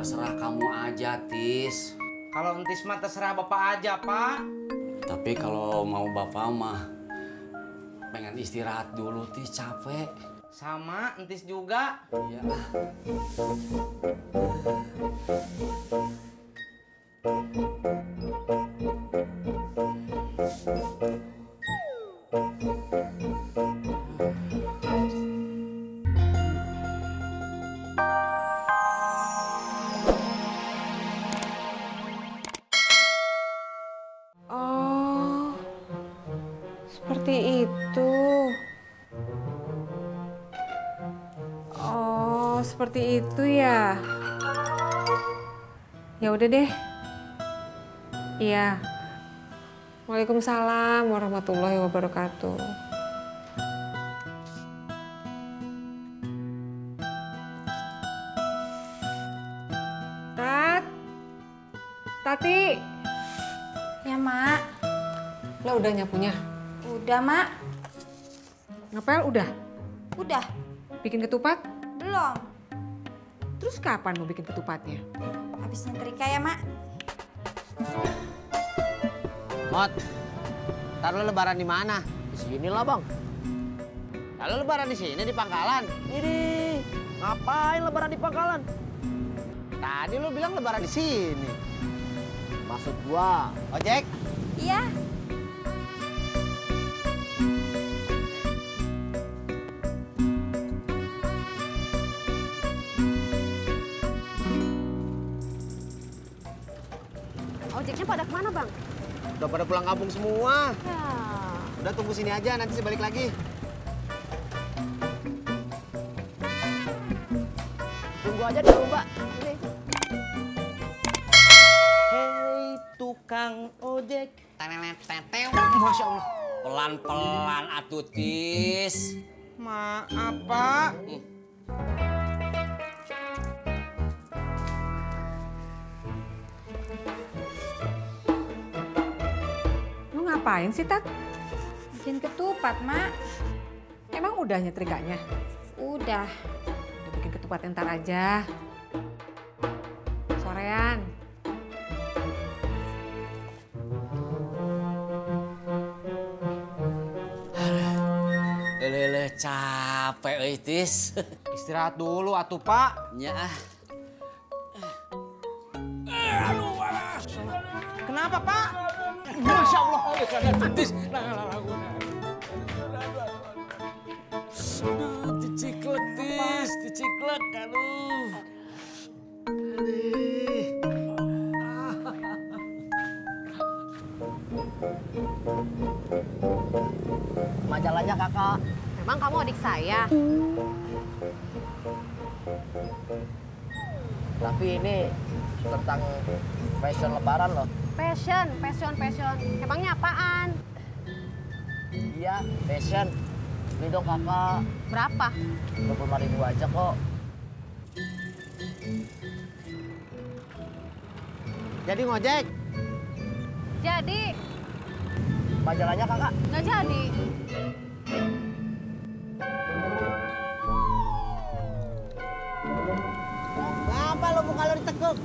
terserah kamu aja, Tis. Kalau entis mah terserah bapak aja, Pak. Tapi kalau mau bapak mah pengen istirahat dulu, Tis, capek. Sama entis juga. Iya. Oh, seperti itu. Oh, seperti itu ya. Ya udah deh. Iya. Waalaikumsalam warahmatullahi wabarakatuh. Tati. Ya, Mak. Lo udah nyapunya? Udah, Mak. Ngepel udah? Udah. Bikin ketupat? Belum. Terus kapan mau bikin ketupatnya? Habis nyetrika ya, Mak. Mot, ntar lo lebaran di mana? Di sini lah, Bang. Kalau lebaran di sini di Pangkalan. Ini ngapain lebaran di Pangkalan? Tadi lo bilang lebaran di sini. Maksud gua, ojek? Iya. Ojeknya pada kemana, Bang? Udah pada pulang kampung semua. Ya. Udah tunggu sini aja, nanti saya balik lagi. Tunggu aja dulu, Mbak. Ini. Hei tukang ojek. Masya Allah. Pelan-pelan atuh, Tis. Maaf, Pak. Lu ngapain sih, Tat? Bikin ketupat, Mak. Emang udah nyetrikanya? Udah. Udah bikin ketupat ntar aja. Sorean. Lele capek, euy, Tis. Istirahat dulu atuh, Pak. Nya ah. Kenapa, Pak? Masya Allah. Tis. Diciklek, Tis. Diciklek, aduh. Majalahnya kakak. Emang kamu adik saya? Tapi ini tentang fashion lebaran loh. Fashion. Emangnya apaan? Iya, fashion. Beli dong kakak. Berapa? 25.000 aja kok. Jadi ngojek? Jadi, Majalahnya kakak? nggak jadi. Kenapa lo muka lo ditekuk?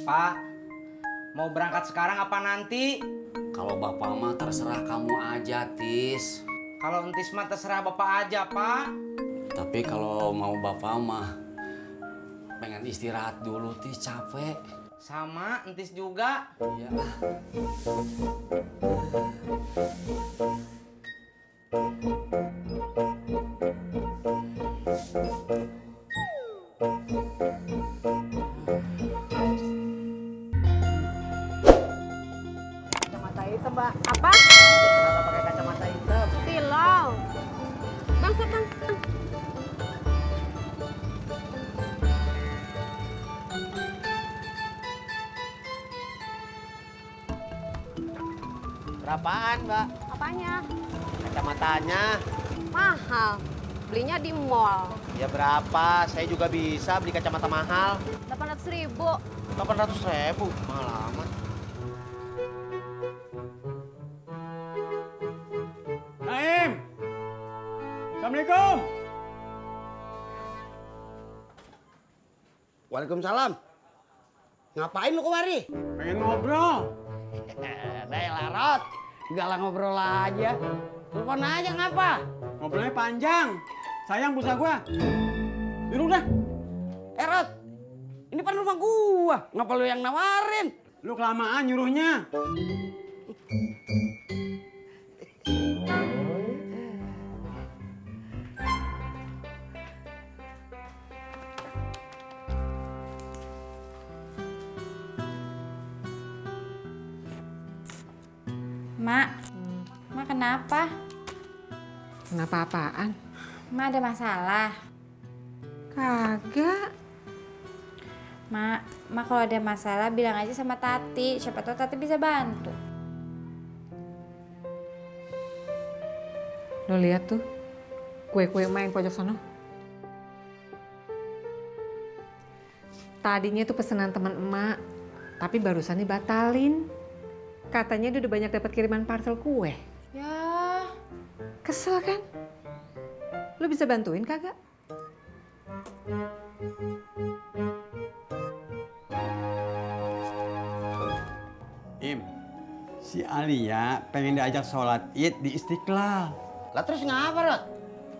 Pak, mau berangkat sekarang apa nanti? Kalau bapak mah terserah kamu aja, Tis. Kalau entis mah terserah bapak aja, Pak. Tapi kalau mau bapak mah pengen istirahat dulu, Tis, capek. Sama entis juga. Iya. Kacamata hitam, Mbak. Apa? Kenapa pakai kacamata hitam? Silau. Bang, Bang. Berapaan, Mbak? Apanya? Kacamatanya. Mahal. Belinya di mall. Ya berapa? Saya juga bisa beli kacamata mahal. 800.000. 800.000. Mahal amat. Naim! Assalamualaikum! Waalaikumsalam. Ngapain lu kemari? Pengen ngobrol. Dahlah, Rod. Galang ngobrol aja. Telepon aja ngapa? Ngobrolnya panjang. Sayang pulsa gua. Dulu dah. Rod. Ini kan rumah gua. Ngapa lu yang nawarin? Lu kelamaan nyuruhnya. Mak, Mak kenapa? Kenapa apaan? Mak ada masalah. Kagak. Mak kalau ada masalah bilang aja sama Tati. Siapa tahu Tati bisa bantu. Lo lihat tuh, kue-kue main pojok sono. Tadinya tuh pesanan teman emak, tapi barusan dibatalin. Katanya dia udah banyak dapat kiriman parcel kue. Ya, Kesel kan? Lo bisa bantuin kagak? Im, si Alia pengen diajak sholat Id di Istiqlal. Lah terus ngapa, Rod?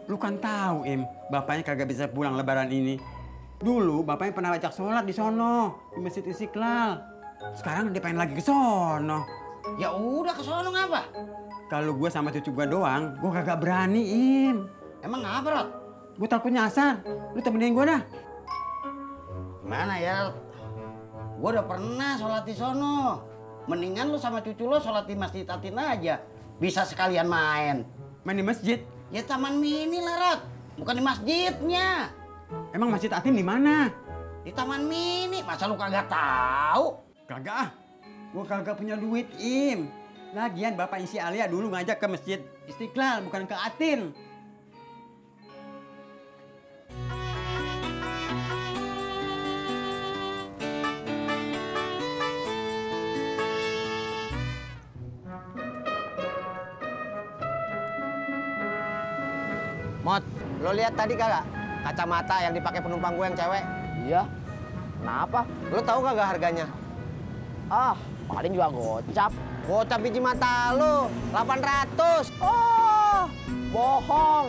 Lu kan tahu, Im, bapaknya kagak bisa pulang lebaran ini. Dulu bapaknya pernah ajak sholat di sono, di Masjid Istiqlal. Sekarang dia pengen lagi ke sono. Ya udah ke sono ngapa? Kalau gue sama cucu gue doang, gue kagak berani, Im. Emang ngapa, Rod? Gue takut nyasar. Lu temenin gue dah. Gimana ya, Rod? Gue udah pernah sholat di sono. Mendingan lu sama cucu lu sholat di Masjid Atin aja. Bisa sekalian main. Main di masjid. Ya taman mini lah, Rod. Bukan di masjidnya. Emang Masjid Atin di mana? Di taman mini. Masa lu kagak tahu? Kagak ah. Gue kagak punya duit, Im. Lagian bapaknya si Alia dulu ngajak ke Masjid Istiqlal, bukan ke Atin. Mot, lo lihat tadi kagak kacamata yang dipakai penumpang gue yang cewek? Iya. Kenapa? Lo tahu kagak harganya? Ah, paling juga gocap. Gocap biji mata lo, 800. Oh, bohong.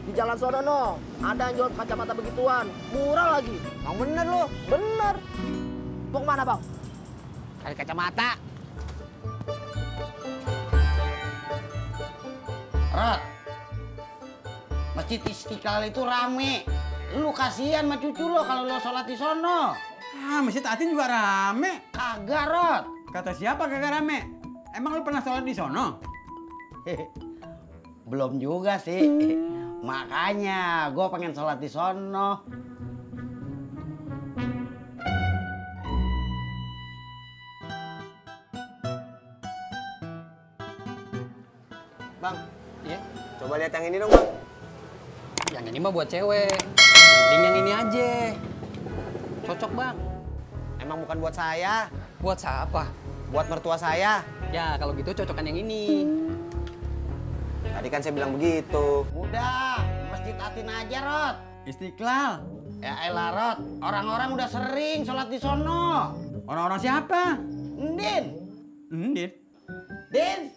Di jalan sono no, ada yang jual kacamata begituan. Murah lagi. Yang bener lo. Bener. Mau kemana, Bang? Cari kacamata. Rod, Masjid Istiqlal itu rame. Lu kasihan sama cucu lo kalau lo sholat di sono. Ah, Masjid Atin juga rame. Kagak, Rod. Kata siapa kagak rame? Emang lu pernah sholat di sono? Belum juga sih. Makanya gue pengen sholat di sono. Bang, Iya? coba lihat yang ini dong, Bang. Yang ini mah buat cewek. Mending yang ini aja. Cocok, Bang. Emang bukan buat saya, Buat siapa? buat mertua saya. Ya, kalau gitu cocokan yang ini. Tadi kan saya bilang begitu. Udah, Masjid Atin aja, Rod. Istiqlal. Ya elah, Rod. Orang-orang udah sering sholat di sono. Orang-orang siapa? Ndin. Dit. Din,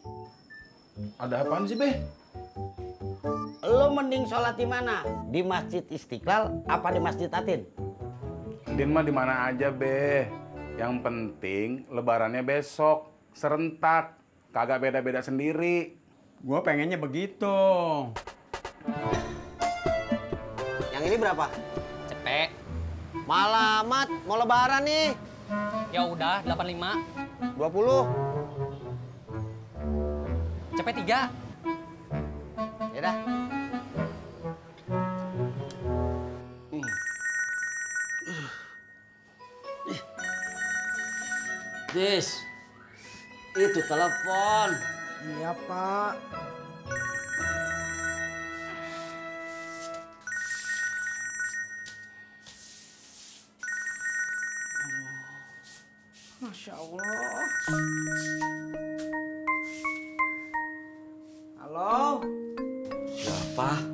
Ada apaan sih, Beh? lo mending sholat di mana? Di Masjid Istiqlal apa di Masjid Atin? Din mah di mana aja, Beh. Yang penting lebarannya besok, serentak. Kagak beda-beda sendiri. Gue pengennya begitu. Yang ini berapa? Cepet. Malamat, mau lebaran nih. Ya udah, 85. 20. Cepet 3. Yaudah. Dis, itu telepon. Iya, Pak. Masya Allah. Halo? Siapa?